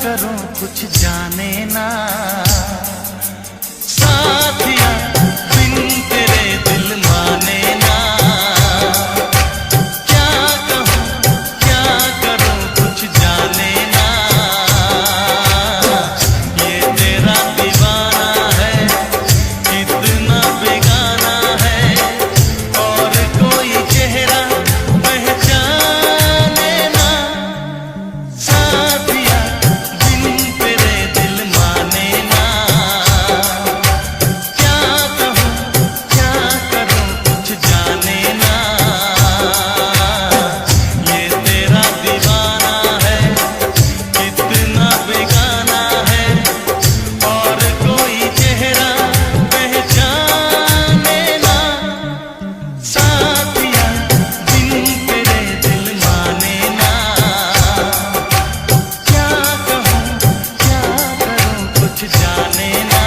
करूं कुछ जाने ना साथिया, बिन तेरे दिल माने ना। क्या कहूं क्या करूं कुछ जाने ना। ये तेरा दीवाना है, कितना बेगाना है, और कोई चेहरा पहचाने ना। साथिया, बिन तेरे दिल माने ना। क्या कहूं क्या करूं कुछ जाने ना। ये तेरा दीवाना है, कितना बेगाना है, और कोई चेहरा पहचाने ना। साथिया, बिन तेरे दिल माने ना। क्या कहूं क्या करूं कुछ जाने ना।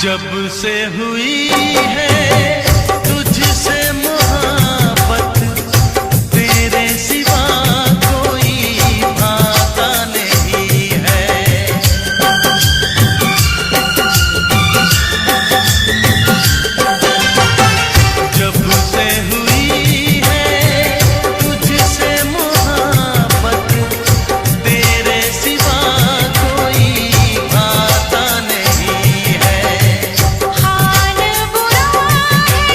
जब से हुई है तुझसे मोहब्बत, तेरे सिवा कोई भाता नहीं है। जब से हुई है तुझसे मोहब्बत, तेरे सिवा कोई भाता नहीं है। हाल बुरा है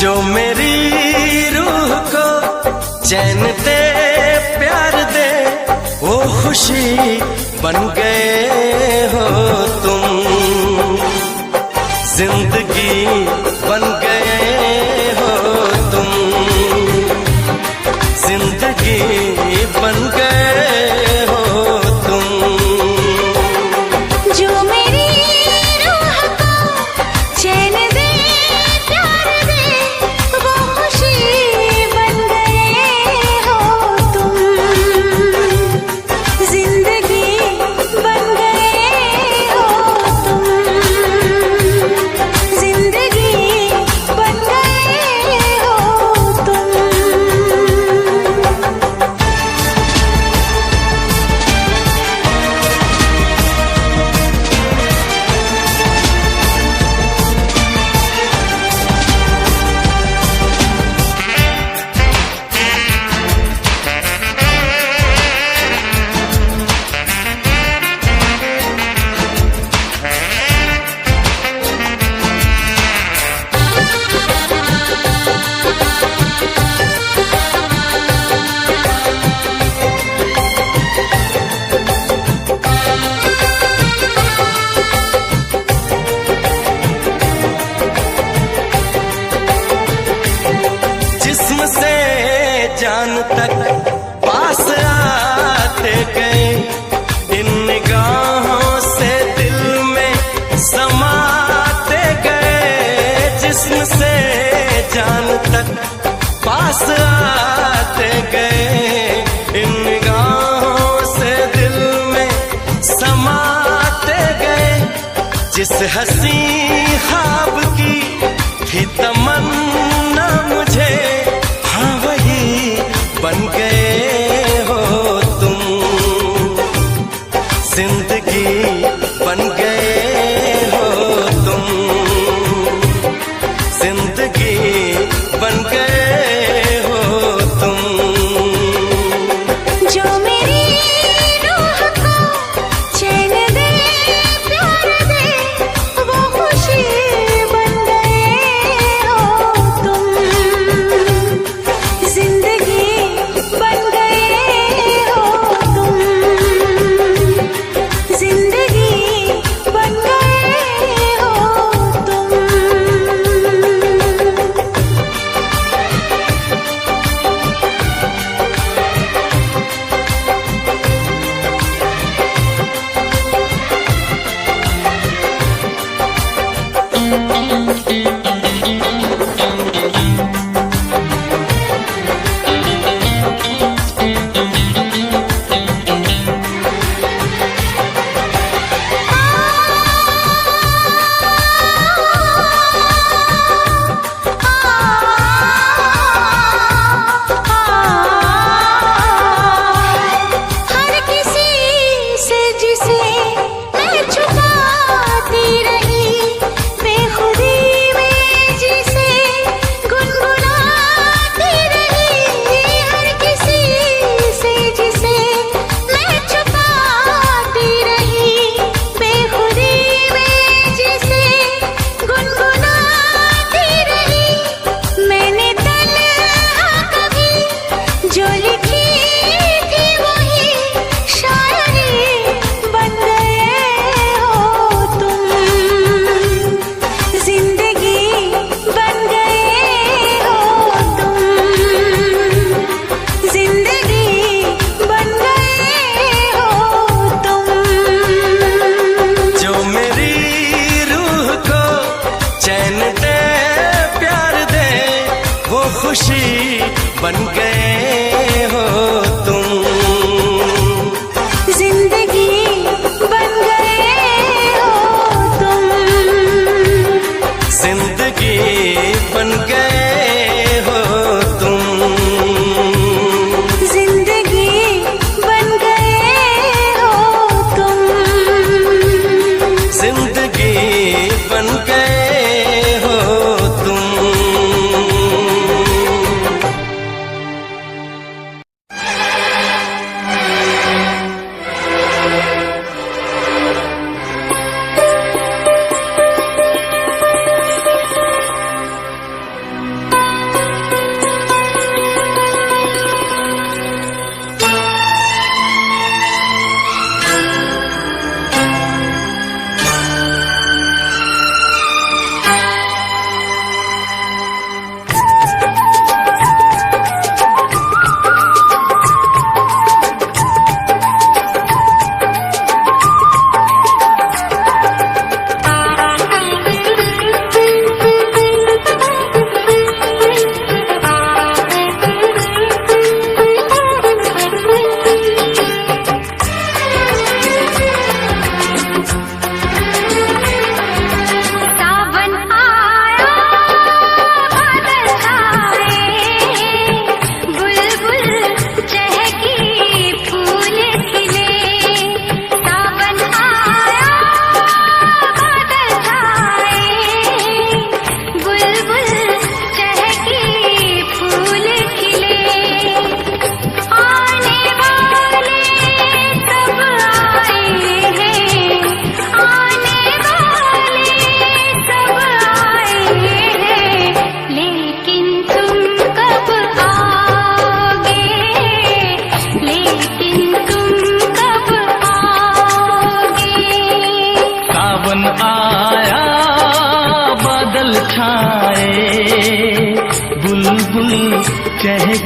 जो मेरी रूह को चैन दे प्यार दे वो खुशी बन गए हो तुम, जिंदगी बन गए हो तुम, जिंदगी बन गए हो तुम। जो मेरी रूह को चैन दे प्यार दे वो खुशी बन गए हो तुम, जिंदगी बन गए हो तुम, जिंदगी बन गए हो तुम। जिस्म से जान तक पास आते गए, इन निगाहों से दिल में समाते गए। जिस्म से जान तक पास आते गए, इन निगाहों से दिल में समाते गए। जिस हंसी ख्वाब की थी तमन्ना मुझे, हाँ वही बन गए हो तुम, जिंदगी बन गए हो तुम, जिंदगी बन गए हो तुम। जो मेरी रूह को चैन दे प्यार दे वो खुशी बन गए हो तुम, जिंदगी बन गए हो तुम, जिंदगी बन गए हो तुम। हर किसी से जिसे मैं छुपाती रही, बेखुदी में जिसे गुनगुनाती रही। हर किसी से जिसे मैं छुपाती रही, बेखुदी में जिसे गुनगुनाती रही। मैंने तन्हा कभी जो लिखी थी वही शायरी बन गए हो तुम, जिंदगी बन गए हो तुम, जिंदगी बन गए हो तुम। जो मेरी रूह को चैन दे प्यार दे वो खुशी बन गए हो तुम, जिंदगी बन गए हो तुम, जिंदगी बन गए हो तुम, जिंदगी बन गए हो तुम, जिंदगी बन गए हो तुम।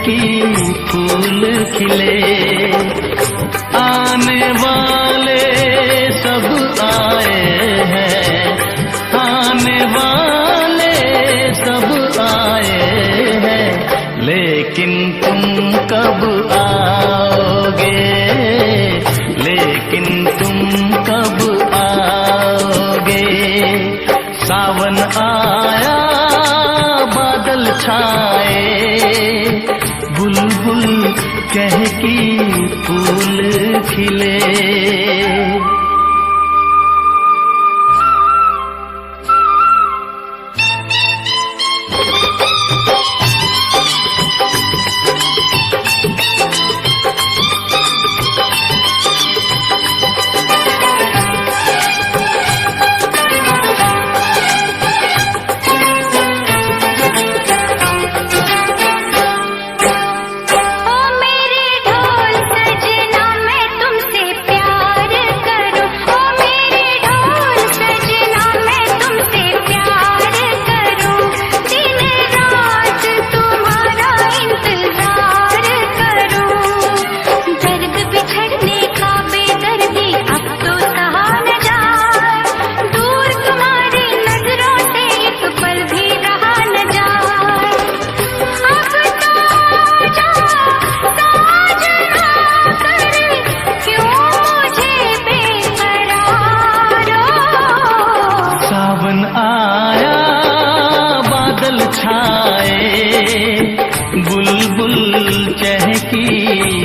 चहकी फूल खिले। आने वाले सब आए हैं, आने वाले सब आए हैं, लेकिन तुम कब आओगे, लेकिन तुम कब आओगे। सावन आया बादल छाए, बुलबुल चहकी फूल खिले।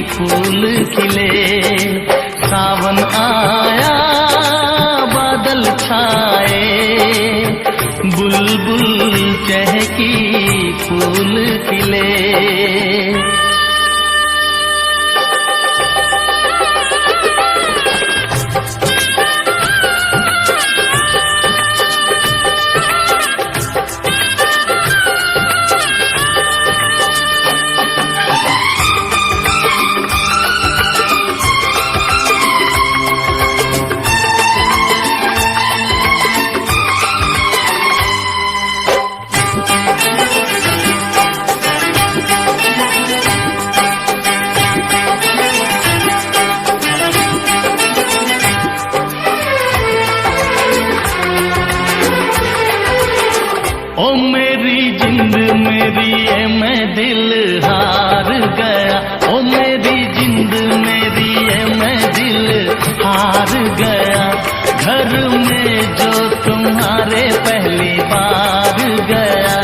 फूल खिले। सावन आया बादल छाए, बुलबुल चहकी फूल खिले। ओ मेरी जिंद मेरी ये मैं दिल हार गया, ओ मेरी जिंद मेरी ये मैं दिल हार गया। घर में जो तुम्हारे पहली बार गया,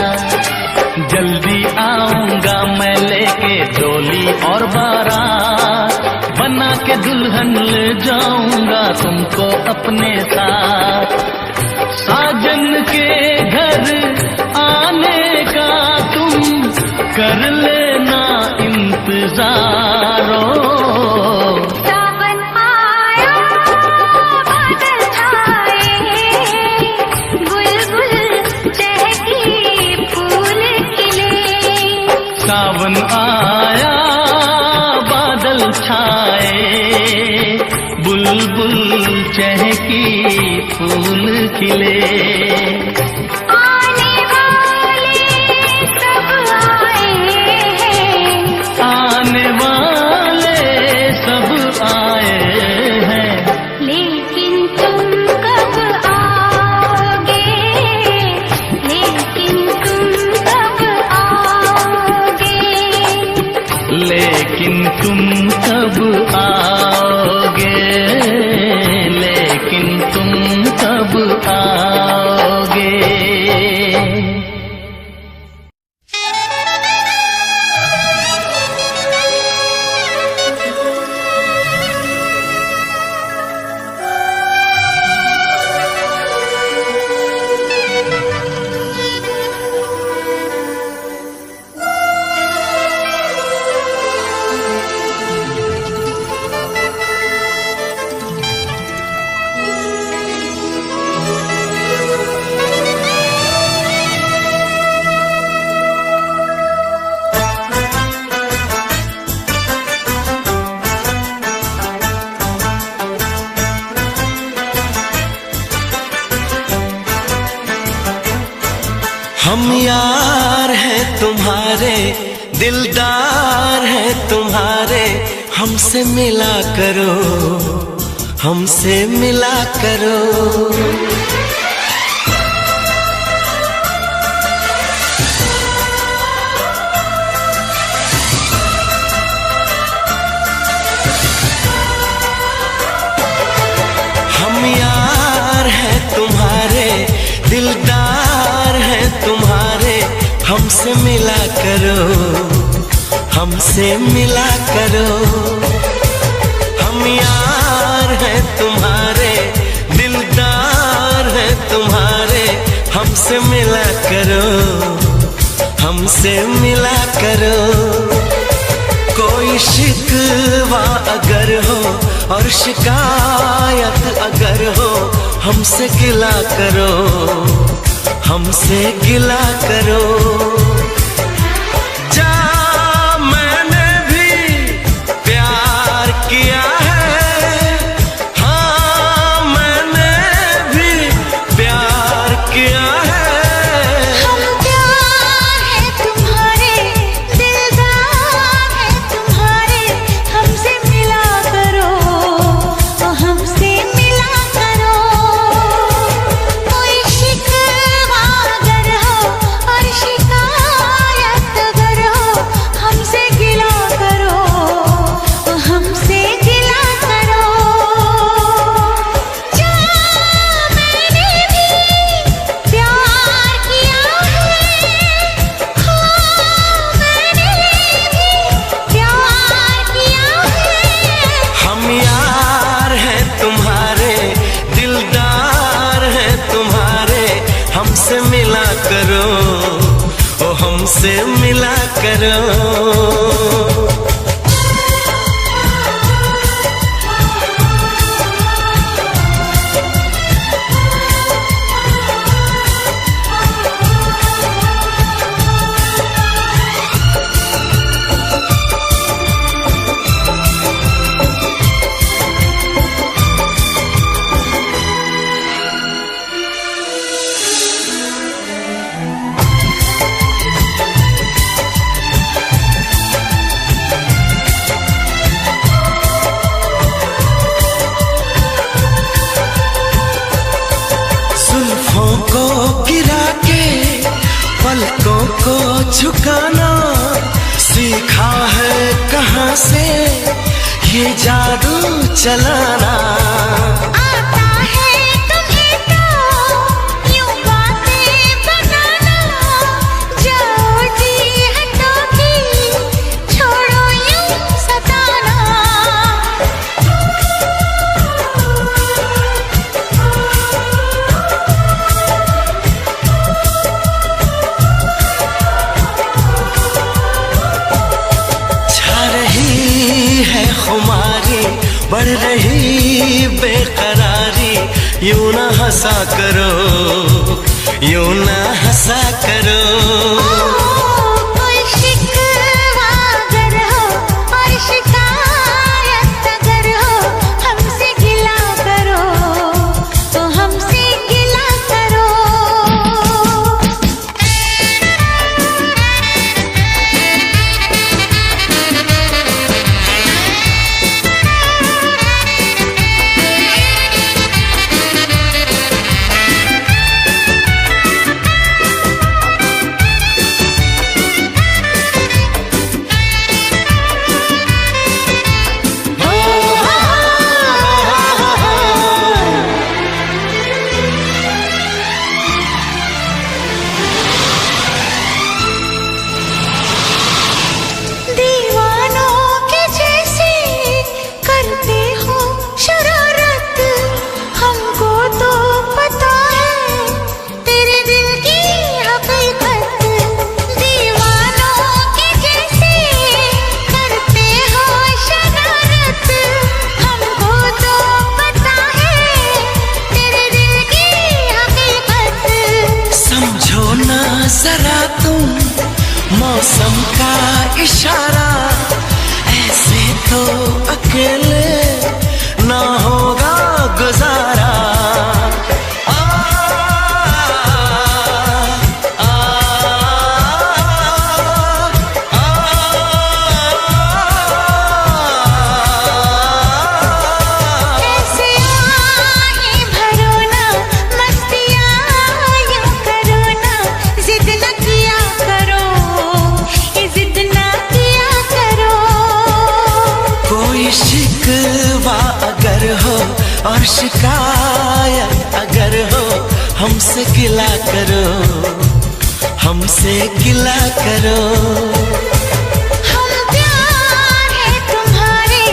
जल्दी आऊंगा मैं लेके डोली और बारात, बना के दुल्हन ले जाऊंगा तुमको अपने साथ। साजन के घर आने का तुम कर लेना इंतजारो। सावन आया बादल छाए, बुलबुल चहकी फूल खिले। सावन आया बादल छाए, बुलबुल चहकी फूल खिले। आने वाले सब आए हैं, आने वाले सब आए हैं, लेकिन तुम कब आओगे, लेकिन तुम कब आओगे। लेकिन तुम कब आओगे, लेकिन तुम कब आओगे। हम यार हैं तुम्हारे दिलदार है तुम्हारे, हमसे मिला करो, हमसे मिला करो। हम यार हैं तुम्हारे, दिलदार हैं तुम्हारे, हमसे मिला करो, हमसे मिला करो। हम यार हैं तुम्हारे, दिलदार हैं तुम्हारे, हमसे मिला करो, हमसे मिला करो। कोई शिकवा अगर हो और शिकायत अगर हो, हमसे गिला करो, हमसे गिला करो। जा मैंने भी प्यार किया है, हाँ मैंने भी प्यार किया है। हम प्यार है तुम्हारे, दिलदार है तुम्हारे, हमसे मिला करो, हमसे मिला करो। कोई शिकवा अगर हो और शिकायत अगर हो, हमसे गिला करो, हमसे गिला करो। जा मैंने भी प्यार किया है, हाँ मैंने भी प्यार किया है। हम यार हैं तुम्हारे, दिलदार हैं तुम्हारे, हमसे मिला करो, ओ हमसे मिला करो। जुल्फों को गिरा के पलकों को झुकाना, सीखा है कहाँ से ये जादू चलाना। आता है तुम्हें तो यूं बातें बनाना, जाओ जी हटो की छोड़ो यूं सताना। छा रही है खुमारी, बढ़ रही बेकरारी, यूं ना हंसा करो, यूं ना हंसा करो। कोई शिकवा अगर हो और शिकायत अगर हो, हमसे गिला करो, तो हमसे गिला करो। दीवानों के जैसे करते हो शरारत, हमको तो पता है तेरे दिल की हकीकत। दीवानों के जैसे करते हो शरारत, हमको तो पता है तेरे दिल की हकीकत। समझो ना जरा तुम मौसम का इशारा, ऐसे तो अकेले ना होगा गुजारा। आ, आ, आ, आ, और शिकायत अगर हो हमसे गिला करो, हमसे गिला करो। हम प्यार है तुम्हारे,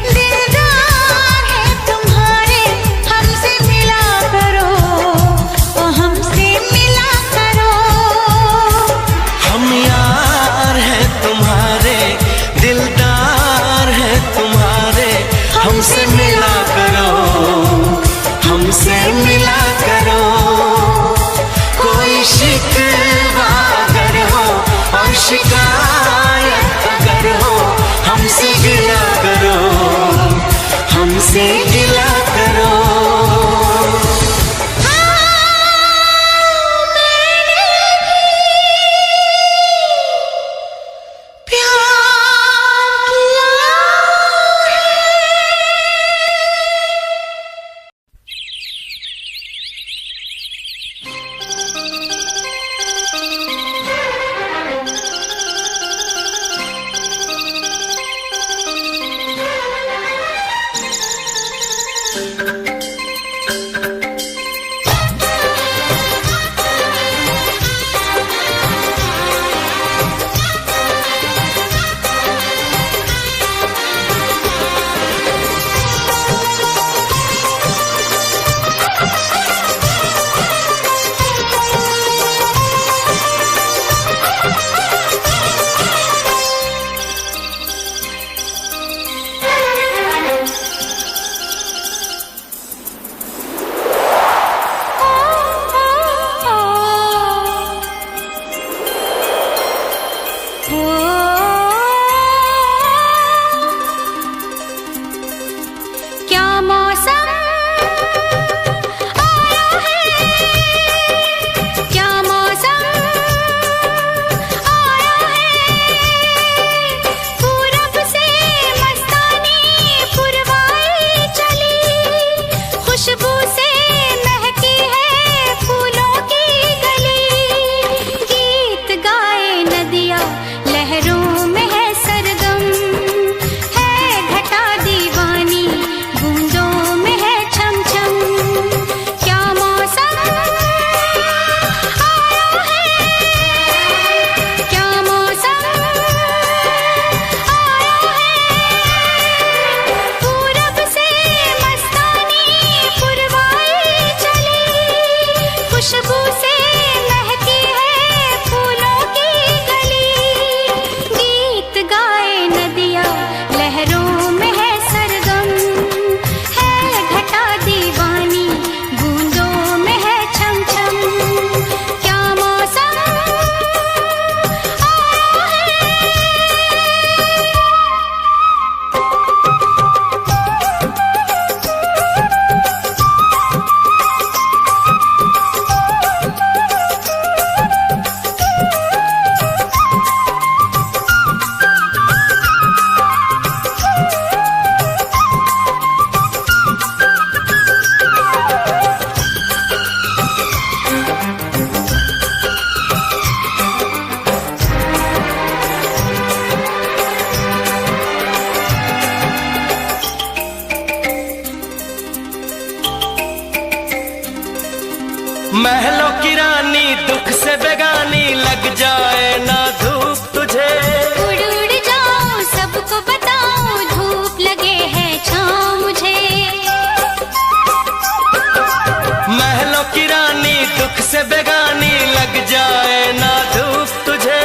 दिलदार है तुम्हारे, हमसे मिला करो, ओ हमसे मिला करो। हम यार है तुम्हारे, दिलदार है तुम्हारे, हमसे मिला करो, हमसे मिला करो। कोई शिकवा अगर हो और शिकायत अगर हो हमसे गिला करो, हमसे गिला करो। महलों की रानी दुख से बेगानी, लग जाए ना धूप तुझे। उड़ उड़ जाऊं सबको बताऊं, धूप लगे है छाँव मुझे। महलों की रानी दुख से बेगानी, लग जाए ना धूप तुझे।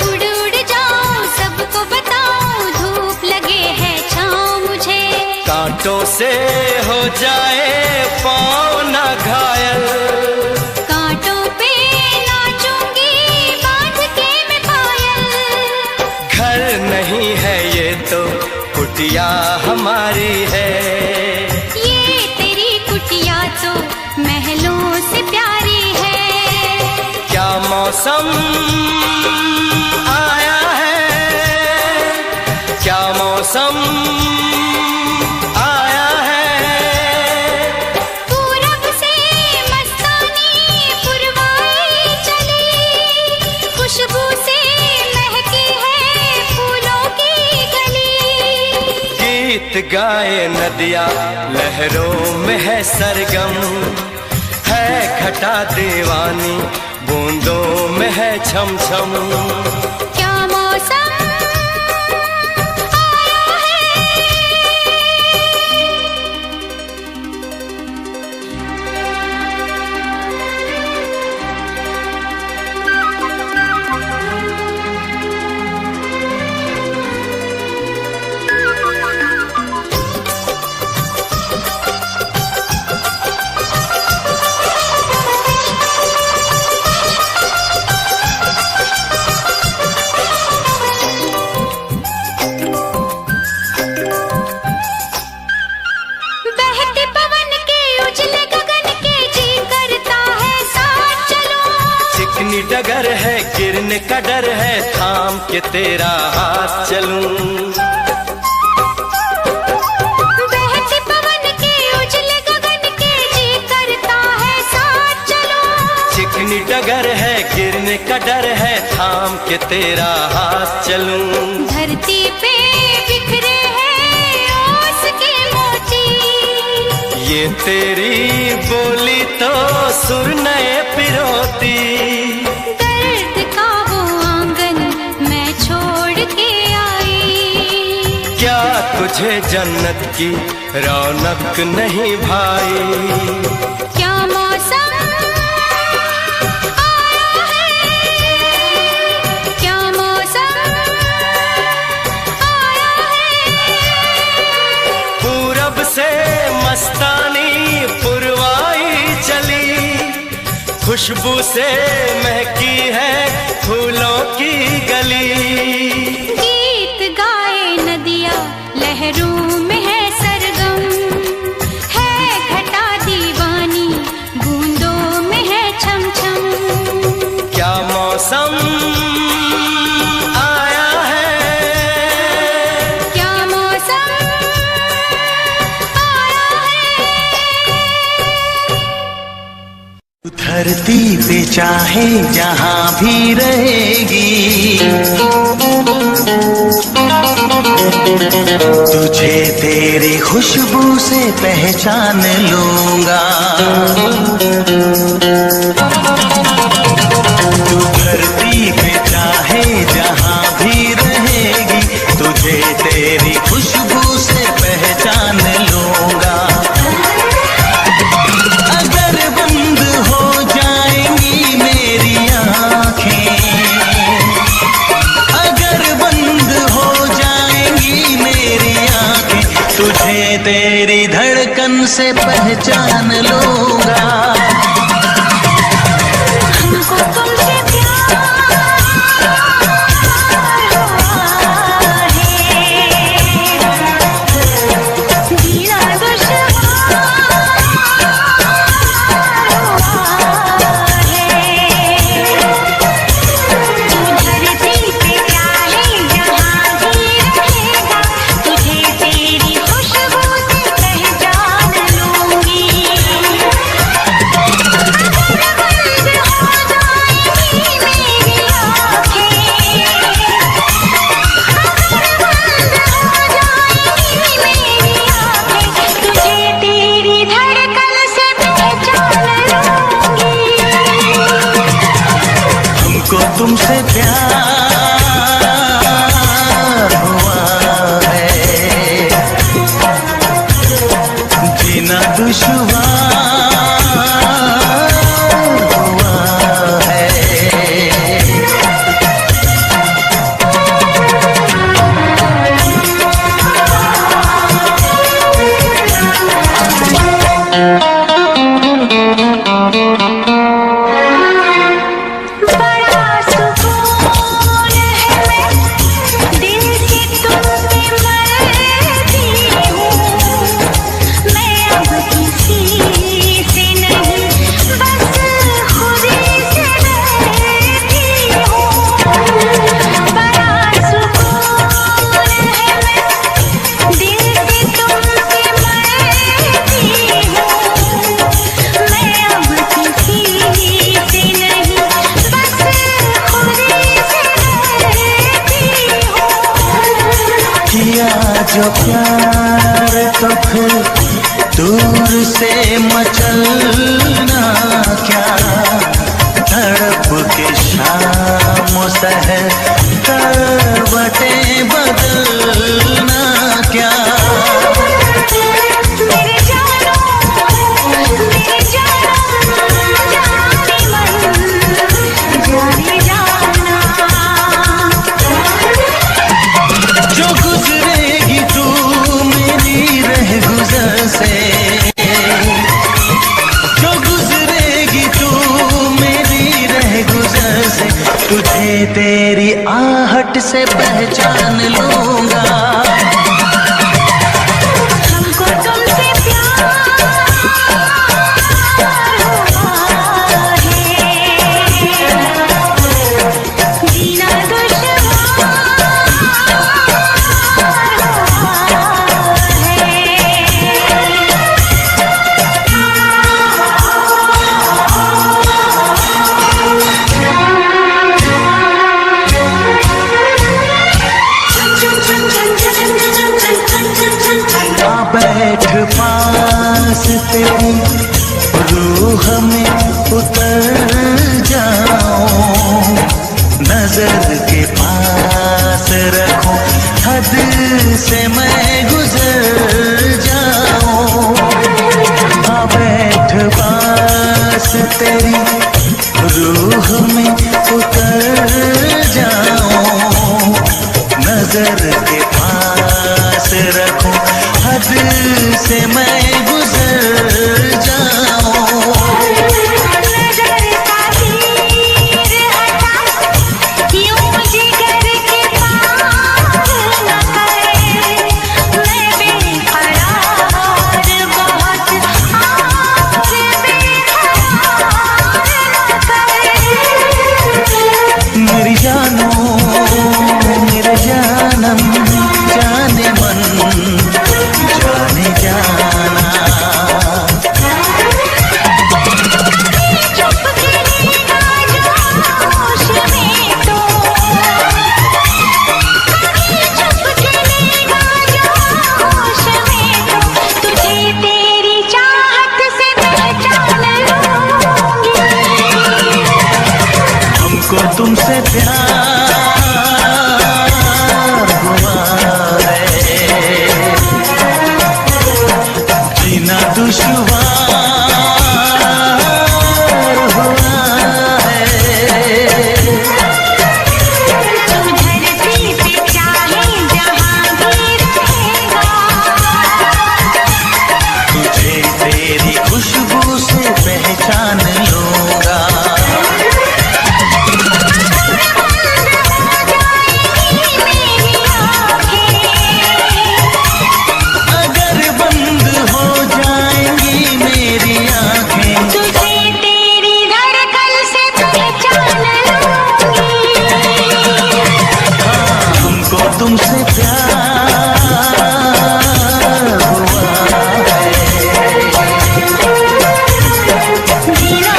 उड़ उड़ जाऊं सबको बताऊं, धूप लगे है छाँव मुझे। कांटों से हो जाए पाँव ना घायल, कांटों पे नाचूंगी बांध के मैं पायल। घर नहीं है ये तो कुटिया हमारी है। ये तेरी कुटिया तो महलों से प्यारी है। क्या मौसम आया है, क्या मौसम आया है। पूरब से मस्तानी पुरवाई चली, खुशबू से महकी है फूलों की गली। गीत गाए नदिया लहरों में है सरगम, है घटा दीवानी बूंदों में है छम छम। क्या मौसम आया है, डगर है गिरने का डर है, थाम के तेरा हाथ चलूं। बहते पवन के उजले गगन के जी करता है साथ चलूं। चिकनी डगर है गिरने का डर है, थाम के तेरा हाथ चलूं। धरती पे बिखरे हैं ओस के मोती, ये तेरी बोली तो सुर नए पिरोती। तुझे जन्नत की रौनक नहीं भाई? क्या मौसम आया है, क्या मौसम आया है। पूरब से मस्तानी पुरवाई चली, खुशबू से महकी है फूलों की गली। लहरों में है सरगम, है घटा दीवानी बूंदों में है छम छम। क्या मौसम आया है, क्या मौसम आया है। धरती पे चाहे जहां भी रहेगी, तुझे तेरी खुशबू से पहचान लूंगा। तू धरती पे चाहे जहां भी रहेगी, तुझे तेरी खुशबू से पहचान लूंगा। अगर बंद हो जाएंगी मेरी आँखें, तुझे तेरी धड़कन से पहचान लूंगा। हमको तुमसे प्यार है, जीना दुश्वार है। तू धरती पे चाहे जहां भी रहेगा, तुझे तेरी खुशबू से पहचान लूंगी। तुमसे प्यार हुआ है, जीना दुश्वार हुआ है। दूर से मचलना क्या, तड़प के शाम सहर करवटें बदलना क्या। मेरे जानो जाने मन जाने जाना। जो गुजरेगी तू मेरी रह गुजर से, जो गुजरेगी तू मेरी रह गुजर से, तुझे तेरी आहट से पहचान लूंगा। हमको तुमसे प्यार हुआ है, जीना बैठ पास तेरी रूह में उतर जाऊं, नजर के पास रखूं, हद से मैं गुजर जाऊं। बैठ पास तेरी रूह में उतर जाऊं, नजर के पास रखूं, हद से मैं गुजर जाऊं। नजर का तीर हटा, यूं जिगर के पार न करे, मैं बेकरार बहुत और बेकरार न करे। मेरी जानो मेरे जानम जाने मन जाने जाना। चुप गिरेगा जोश में तो, चुप गिरेगा जोश में तो, तुझे तेरी चाहत से पहचान लूंगी। हमको तुमसे प्यार हुआ है, जीना दुश्वार हुआ है। तुम धरती पे चाहे जहां भी रहेगा, तुझे तेरी खुशबू से पहचान लूंगा। अगर बंद हो जाएंगी मेरी आंखें, तुझे तेरी धड़कन से पहचान लूंगी। हमको तुमसे प्यार हुआ है, जीना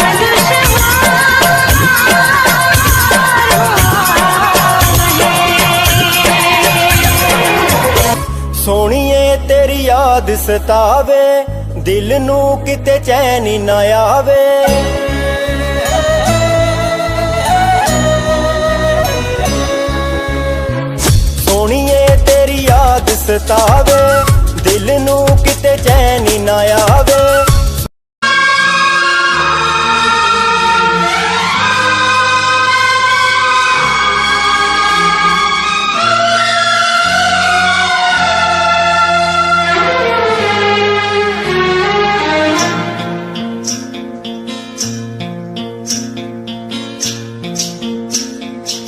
सोहणीए तेरी याद सतावे, दिल नू किते चैन ना आवे। सोहणीए तेरी याद सतावे, दिल नू किते चैन ना आवे।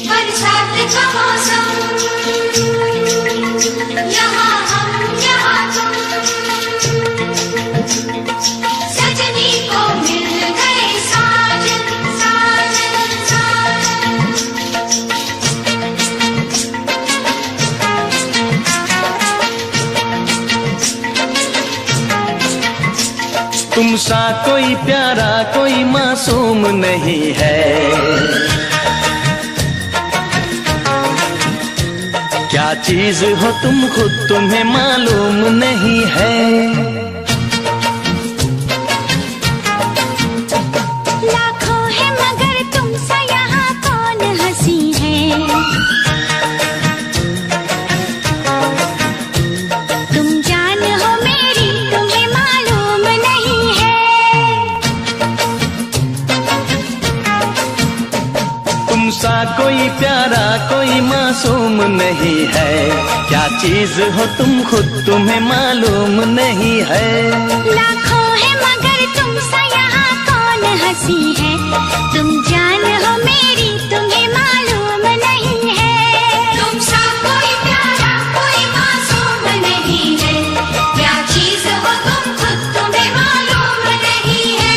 बरसात का मौसम, यहाँ हम यहाँ तुम, सजनी को मिल गए साजन साजन साजन। तुम सा कोई प्यारा कोई मासूम नहीं है, क्या चीज हो तुम खुद तुम्हें मालूम नहीं है। कोई प्यारा कोई मासूम नहीं है, क्या चीज हो तुम खुद तुम्हें मालूम नहीं है। लाखों है मगर तुम सा यहाँ कौन हंसी है, तुम जान हो मेरी तुम्हें मालूम नहीं है। तुम सा कोई प्यारा कोई मासूम नहीं है, क्या चीज हो तुम खुद तुम्हें मालूम नहीं है।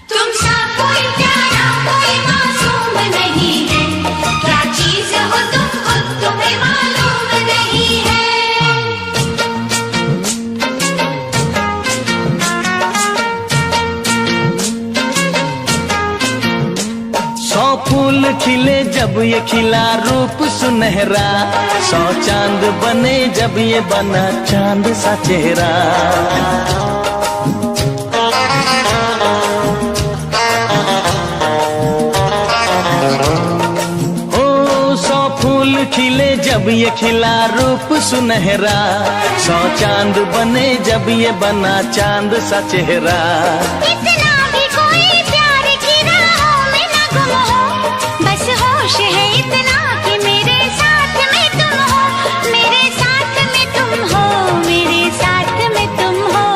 तुम सा कोई प्यारा कोई मासूम नहीं है, क्या चीज हो तुम खुद तुम्हें मालूम नहीं है। सौ फूल खिले जब ये खिला रूप सुनहरा, 100 चांद बने जब ये बना चांद सा चेहरा। ओ 100 फूल खिले जब ये खिला रूप सुनहरा, 100 चांद बने जब ये बना चांद सा चेहरा। इतना भी कोई प्यार की राहों में न गुम हो, बस होश है इतना कि मेरे साथ में तुम हो, मेरे साथ में तुम हो, मेरे साथ में तुम हो।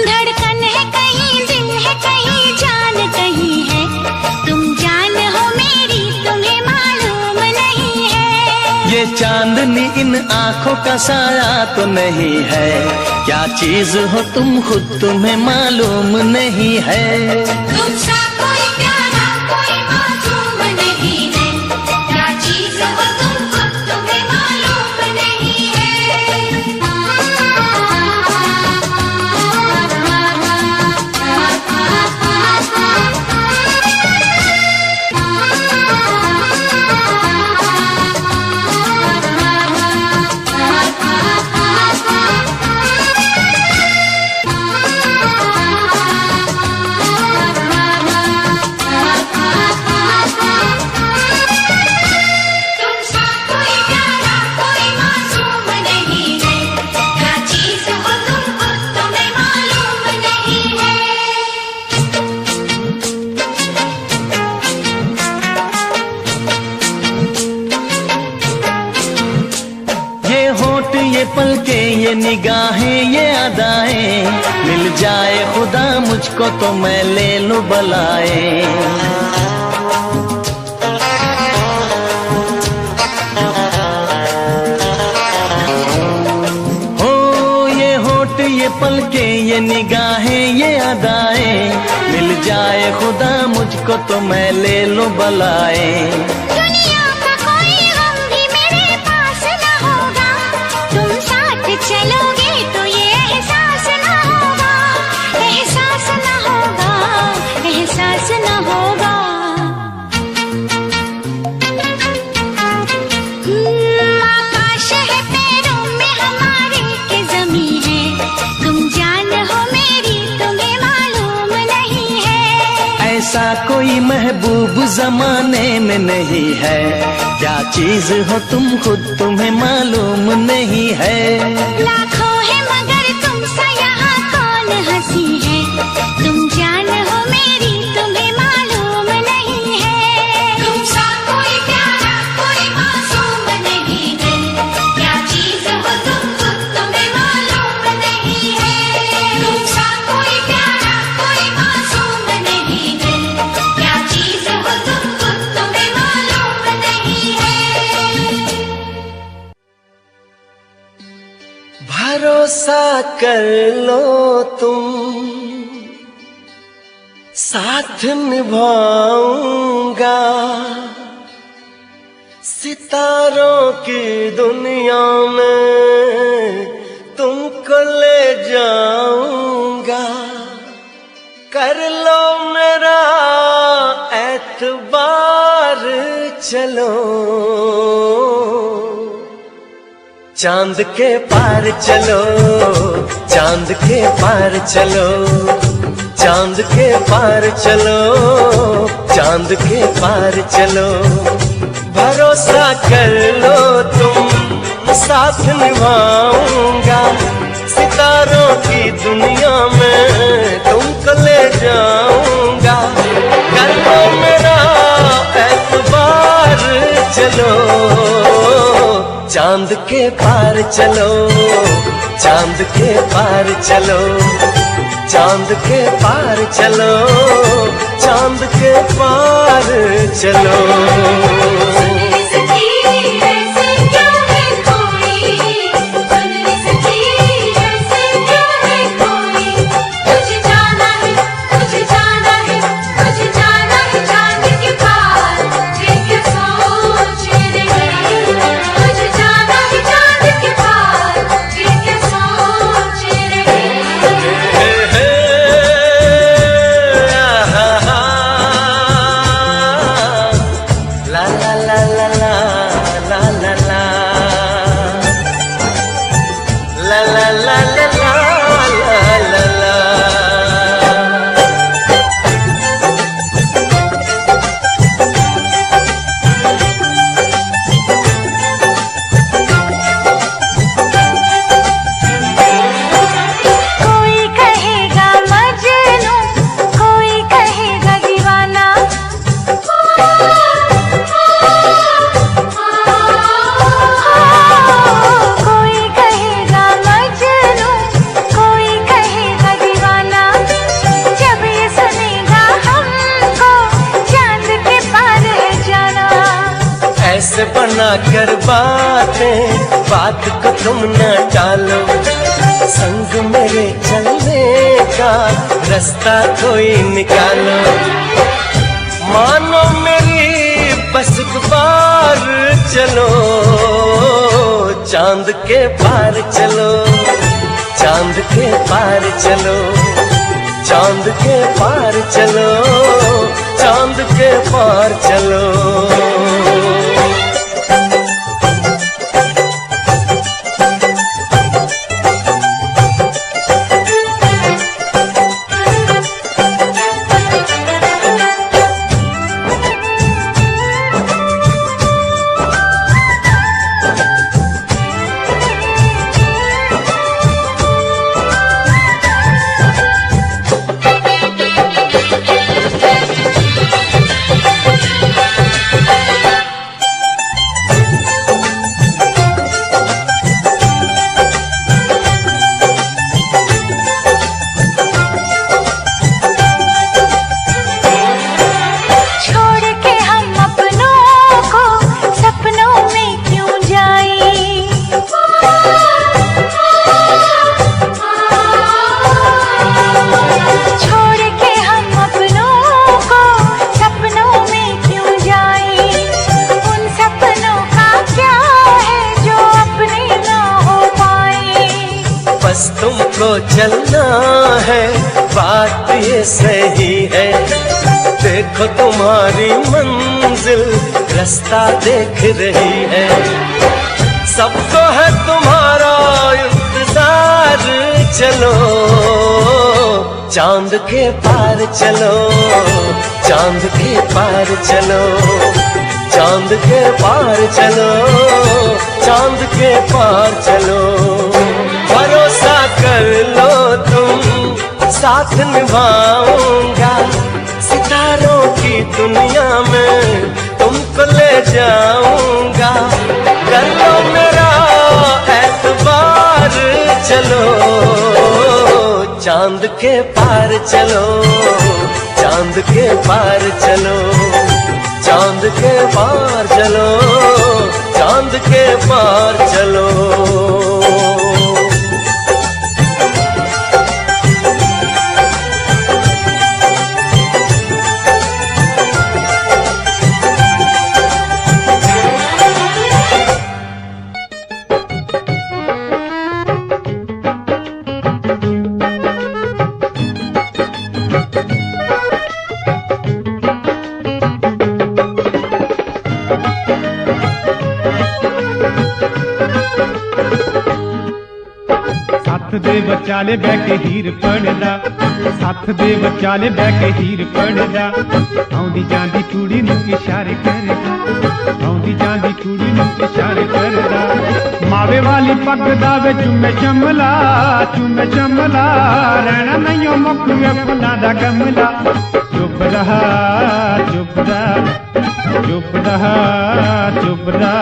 धड़कन है कहीं दिल है कहीं जान कहीं है, तुम जान हो मेरी तुम्हें मालूम नहीं है। ये चांदनी इन आंखों का साया तो नहीं है, क्या चीज हो तुम खुद तुम्हें मालूम नहीं है। तुम सा कोई प्यारा कोई मासूम नहीं है, क्या चीज हो तुम खुद तुम्हें मालूम नहीं है। तुम सा कोई प्यारा कोई मासूम नहीं है, क्या चीज हो तुम खुद तुम्हें मालूम नहीं है। ये होठ ये पलके ये निगाहें ये अदाएं, मिल जाए खुदा मुझको तो मैं ले लूं बलाएं। ये पलके ये निगाहें ये अदाएं, मिल जाए खुदा मुझको तो मैं ले लूं बलाएं। दुनिया का कोई गम भी मेरे पास न होगा, तुम साथ चलोगे तो ये एहसास न होगा, एहसास न होगा, एहसास न होगा। आकाश है पैरों में हमारे के ज़मीं है, तुम जान हो मेरी तुम्हें मालूम नहीं है। ऐसा कोई महबूब जमाने में नहीं है, क्या चीज हो तुम खुद तुम्हें मालूम नहीं है। लाखों है मगर तुम सा यहाँ कौन हंसी है, तुम जान हो मेरी तुम्हें मालूम नहीं है। तुम सा कोई प्यारा कोई मासूम नहीं है, क्या चीज हो तुम खुद तुम्हें मालूम नहीं है। तुम सा कोई प्यारा कोई मासूम नहीं है, क्या चीज हो तुम खुद तुम्हें मालूम नहीं है। भरोसा कर लो तुम, साथ निभाऊंगा, सितारों सितारों की दुनिया में तुमको ले जाऊंगा, कर लो मेरा एतबार चलो। चांद के पार चलो, चांद के पार चलो, चांद के पार चलो, चांद के पार चलो। भरोसा कर लो तुम, साथ निभाऊंगा, सितारों की दुनिया में तुमको ले जाऊंगा, कर लो मेरा एतबार चलो। चांद के पार चलो, चांद के पार चलो, चांद के पार चलो, चांद के पार चलो। ऐसे बना कर बातें, बात को तुम न टालो, संग मेरे चलने का रास्ता कोई निकालो। मानो मेरी बस बार चलो, चांद के पार चलो, चांद के पार चलो, चांद के पार चलो, चांद के पार चलो। तुमको चलना है, बात ये सही है, देखो तुम्हारी मंजिल रास्ता देख रही है। सबको है तुम्हारा इंतजार, चलो चांद के पार चलो, चांद के पार चलो, चांद के पार चलो, चांद के पार चलो। भरोसा कर लो तुम, साथ निभाऊंगा, सितारों की दुनिया में तुमको ले जाऊंगा, कर लो मेरा एतबार चलो। चांद के पार चलो, चांद के पार चलो, चांद के पार चलो, चांद के पार चलो। ਦੇ ਵਿਚਾਲੇ ਬਹਿ ਕੇ ਹੀਰ ਪੜਦਾ, ਸੱਥ ਦੇ ਵਿਚਾਲੇ ਬਹਿ ਕੇ ਹੀਰ ਪੜਦਾ, ਆਉਂਦੀ ਜਾਂਦੀ ਕੁੜੀ ਨੂੰ ਇਸ਼ਾਰੇ ਕਰਦਾ, ਆਉਂਦੀ ਜਾਂਦੀ ਕੁੜੀ ਨੂੰ ਇਸ਼ਾਰੇ ਕਰਦਾ। ਮਾਵੇ ਵਾਲੀ ਪੱਗ ਦਾ ਵੇ ਚੁੰਮੇ ਚਮਲਾ, ਚੁੰਮੇ ਚਮਲਾ, ਰਹਿਣਾ ਨਹੀਂ ਓ ਮੁੱਕ ਵੇ ਫੁੱਲਾਂ ਦਾ ਗਮਲਾ। ਚੁੱਪ ਰਹਾ ਚੁੱਪ ਰਹਾ ਚੁੱਪ ਰਹਾ ਚੁੱਪ ਰਹਾ।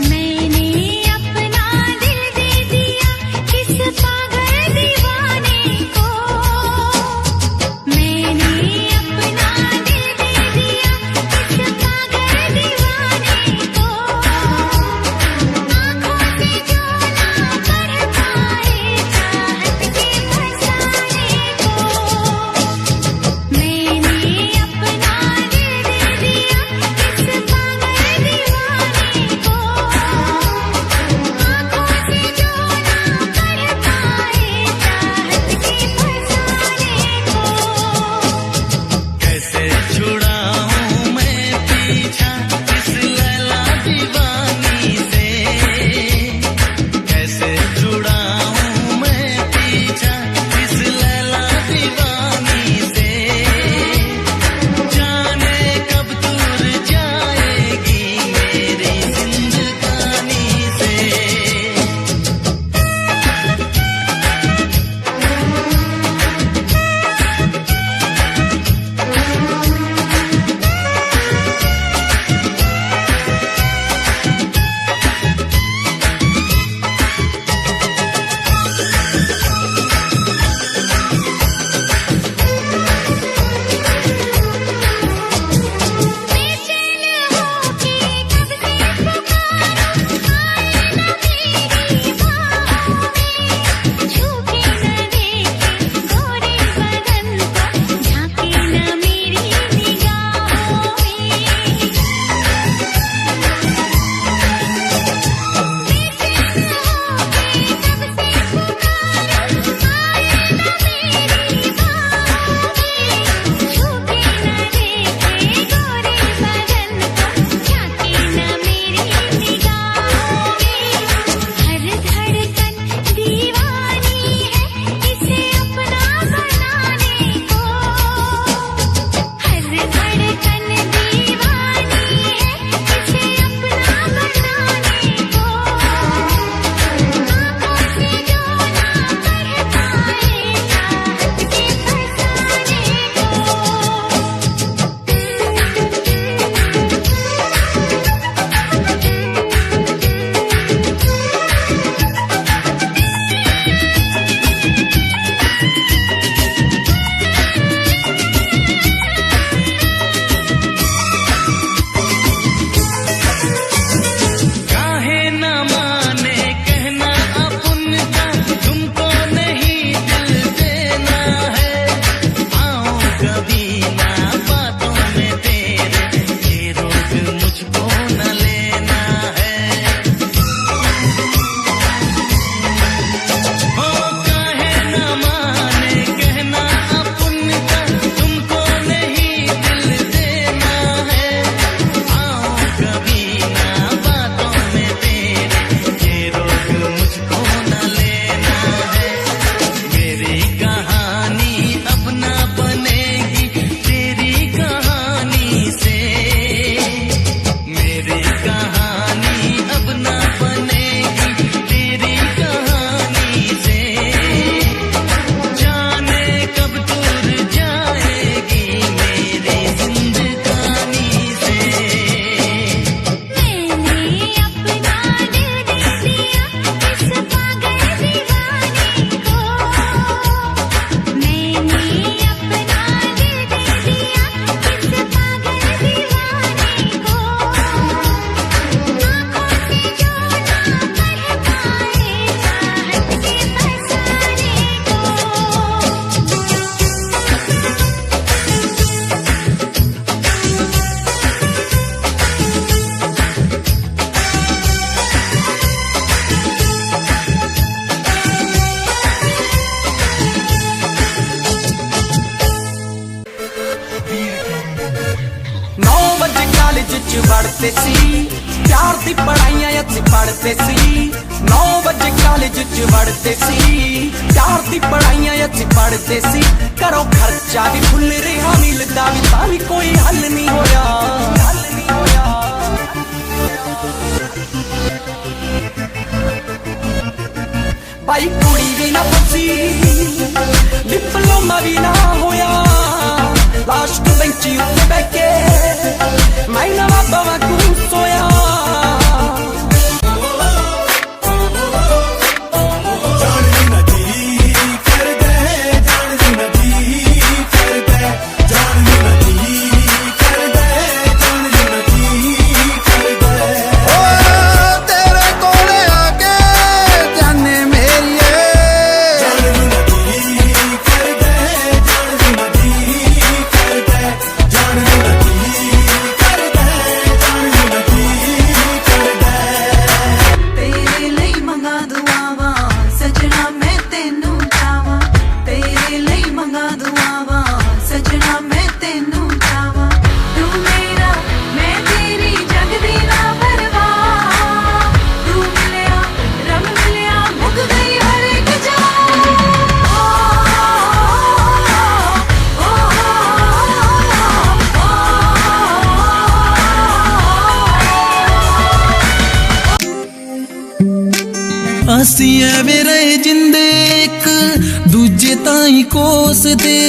मैंने अपना दिल दे दिया किस पागल दीवाने ਅਸੀਂ ਪੜ੍ਹਦੇ ਸੀ 9 ਵਜੇ ਕਾਲਜ ਚ ਵੜਦੇ ਸੀ ਪਿਆਰ ਦੀ ਪੜ੍ਹਾਈਆਂ ਅਸੀਂ ਪੜ੍ਹਦੇ ਸੀ ਘਰੋਂ ਖਰਚਾ ਵੀ ਫੁੱਲ ਰਿਹਾ ਮਿਲਦਾ ਵੀ ਤਾਂ ਵੀ ਕੋਈ ਹੱਲ ਨਹੀਂ ਹੋਇਆ ਭਾਈ ਕੁੜੀ ਵੀ ਨਾ ਪੁੱਛੀ ਡਿਪਲੋਮਾ ਵੀ ਨਾ ਹੋਇਆ ਲਾਸਟ ਬੈਂਚੀ ਉੱਤੇ ਬਹਿ ਕੇ ਮੈਂ ਨਾ ਬਾਬਾ ਤੂੰ ਸੋਇਆ ਅਸੀਂ ਐਵੇਂ ਰਹੇ ਜਿੰਦੇ ਇੱਕ ਦੂਜੇ ਤਾਈਂ ਕੋਸਦੇ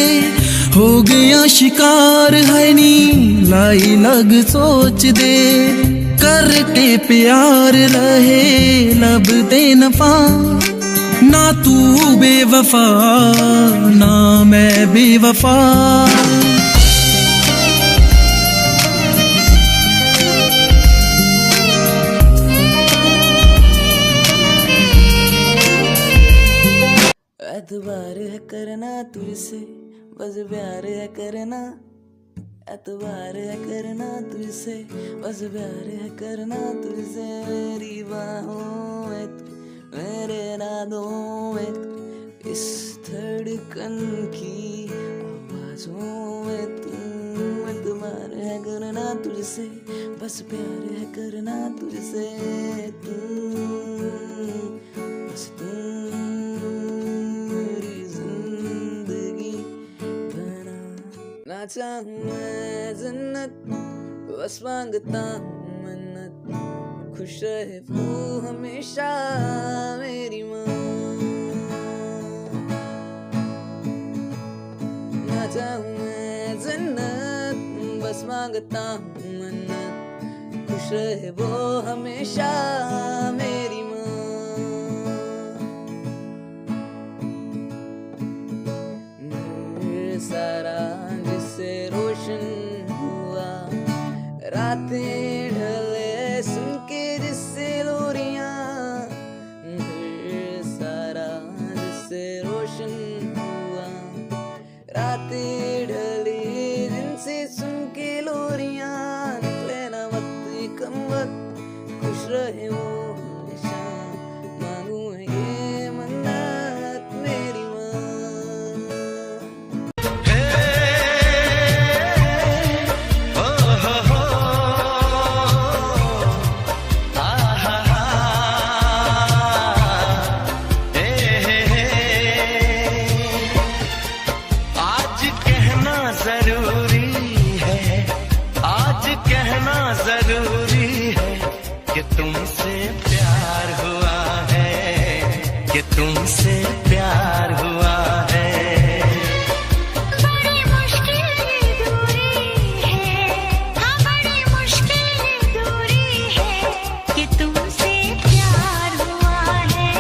ਹੋ ਗਿਆ ਸ਼ਿਕਾਰ ਹੈ ਨੀ ਲਾਈ ਲਗ ਸੋਚਦੇ ਕਰਕੇ ਪਿਆਰ ਰਹੇ ਲੱਭਦੇ ਨਫਾ ਨਾ ਤੂੰ ਬੇਵਫਾ ਨਾ ਮੈਂ ਬੇਵਫਾ एतबार है करना तुझसे बस प्यार है करना एतबार है करना तुझसे बस प्यार है करना तुझसे मेरी बाहों में तू मेरे नादों में तू इस धड़कन की आवाजों में तू एतबार है करना तुझसे बस प्यार है करना तुझसे तू बस तू ना चाहूं मैं जन्नत बस मांगता हूँ मन्नत खुश रहे वो हमेशा मेरी माँ ना चाहूं मैं जन्नत बस मांगता हूँ मन्नत खुश रहे वो हमेशा मेरी माँ सारा जिससे रोशन हुआ रातें ढले सुन के जिससे लोरियां सारा जिससे रोशन हुआ रातें ढले जिनसे सुन के लोरियां निकले ना वक्त कम वक्त खुश रहे वो हमेशा मांगू ये मन्नत मेरी जरूरी है कि तुमसे प्यार हुआ है कि तुमसे प्यार हुआ है बड़ी मुश्किल दूरी है हाँ बड़ी मुश्किल दूरी है कि तुमसे प्यार हुआ है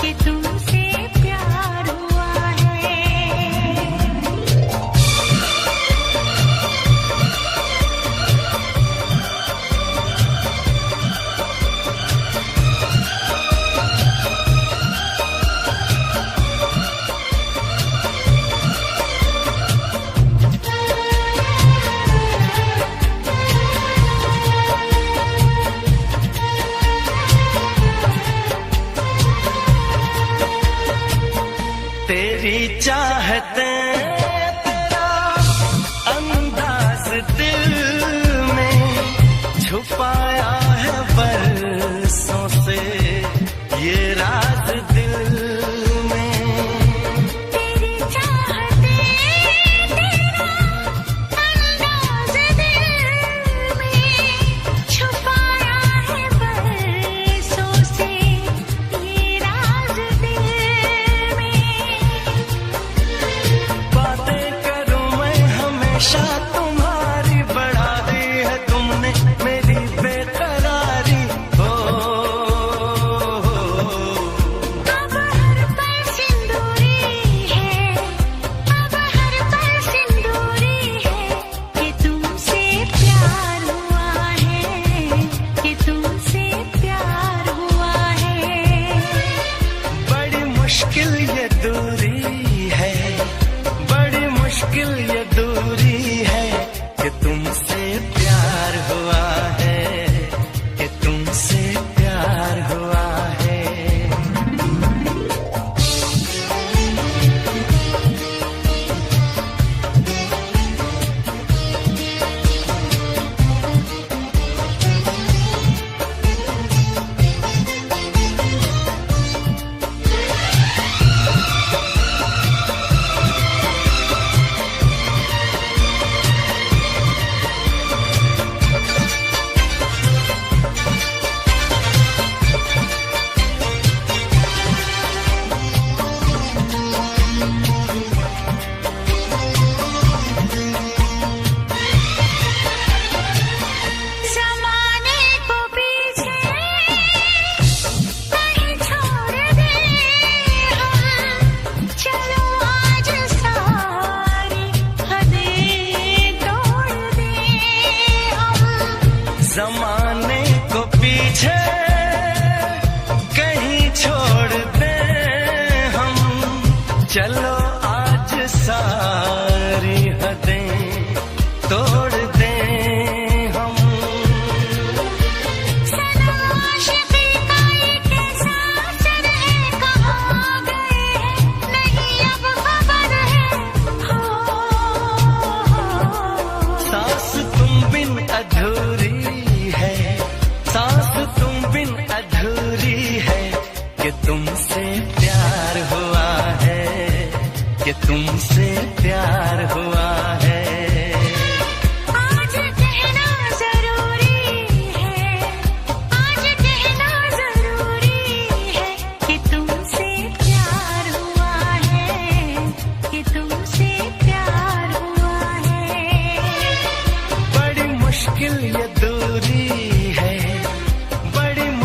कि तुमसे प्यार हुआ है तेरी चाहते तेरा अंदाज दिल में छुपाया है पर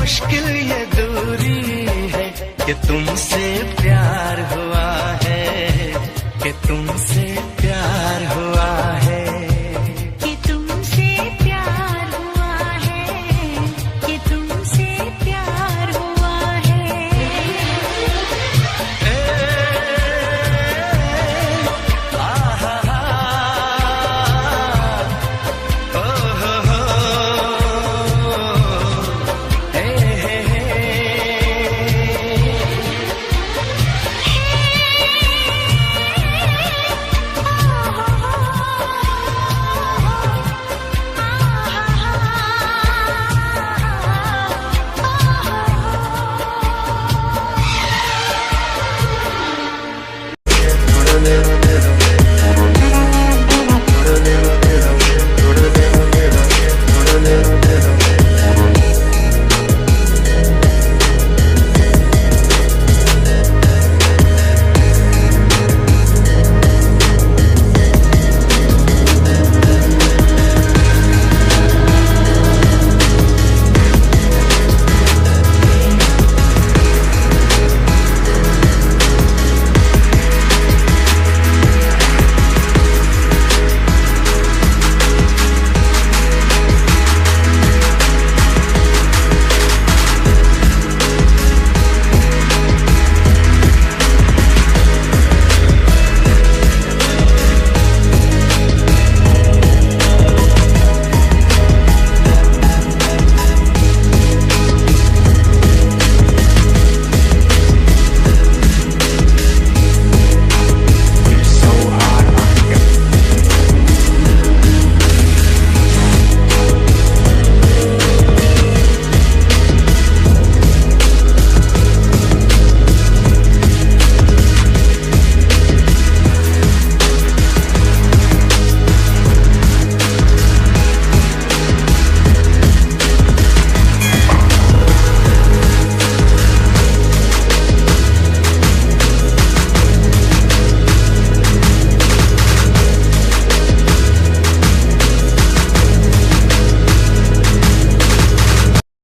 मुश्किल ये दूरी है कि तुमसे प्यार हुआ है, कि तुमसे